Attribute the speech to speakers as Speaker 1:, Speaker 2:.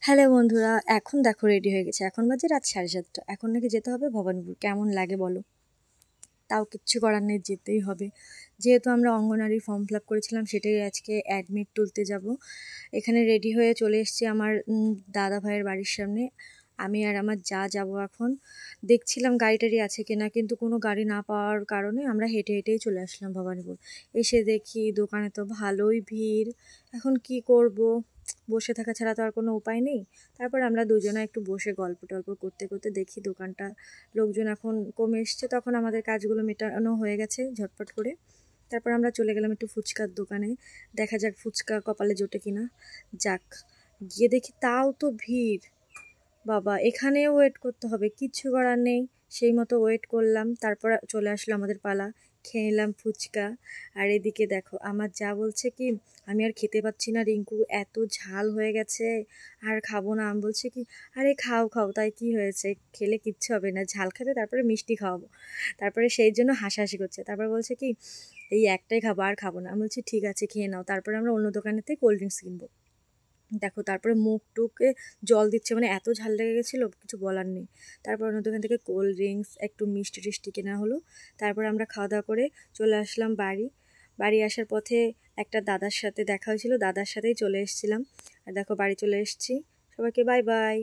Speaker 1: Hello বন্ধুরা, এখন দেখো রেডি হয়ে গেছে। এখন বাজে রাত 7:30। এখন নাকি যেতে হবে ভবানীপুর। কেমন লাগে বলো? তাও কিচ্ছু করার নেই, যেতেই হবে। যেহেতু আমরা অঙ্গনারী ফর্ম ফিল আপ করেছিলাম, সেটাই আজকে অ্যাডমিট তুলতে যাব। এখানে রেডি হয়ে চলে এসেছি আমার দাদা ভাইয়ের বাড়ির সামনে। আমি আর আমার যাব এখন। দেখছিলাম গাড়ি টাড়ি আছে কিনা, কিন্তু কোনো গাড়ি না পাওয়ার কারণে আমরা হেঁটে হেঁটেই চলে আসলাম ভবানীপুর। এসে দেখি দোকানে তো ভালোই ভিড়। এখন কি করব, বসে থাকা ছাড়া তো আর কোনো উপায় নেই। তারপর আমরা দুজনে একটু বসে গল্প টল্প করতে করতে দেখি দোকানটা লোকজন এখন কমে এসছে, তখন আমাদের কাজগুলো মেটানো হয়ে গেছে ঝটপট করে। তারপর আমরা চলে গেলাম একটু ফুচকার দোকানে। দেখা যাক ফুচকা কপালে জোটে কিনা। যাক, গিয়ে দেখি তাও তো ভিড়। বাবা, এখানেও ওয়েট করতে হবে, কিচ্ছু করার নেই। সেই মতো ওয়েট করলাম, তারপর চলে আসলো আমাদের পালা। খেয়ে নিলাম ফুচকা। আর এদিকে দেখো আমার যা বলছে কি, আমি আর খেতে পাচ্ছি না রিঙ্কু, এত ঝাল হয়ে গেছে, আর খাবো না। আমি বলছি কি, আরে খাও খাও, তাই কি হয়েছে, খেলে কিচ্ছু হবে না, ঝাল খাবে তারপরে মিষ্টি খাওয়াবো। তারপরে সেই জন্য হাসাহাসি করছে। তারপর বলছে কি, এই একটাই খাবো, আর খাবো না। আমি বলছি ঠিক আছে খেয়ে নাও, তারপরে আমরা অন্য দোকানেতে কোল্ড ড্রিঙ্কস কিনবো। দেখো তারপরে মুখ টুকে জল দিচ্ছে, মানে এত ঝাল লেগে গেছিলো, কিছু বলার নেই। তারপর অন্য দোকান থেকে কোল্ড ড্রিঙ্কস, একটু মিষ্টি টিষ্টি কেনা হলো। তারপর আমরা খাওয়া দাওয়া করে চলে আসলাম বাড়ি। বাড়ি আসার পথে একটা দাদার সাথে দেখা হয়েছিল, দাদার সাথেই চলে এসেছিলাম। আর দেখো বাড়ি চলে এসেছি। সবাইকে বাই বাই।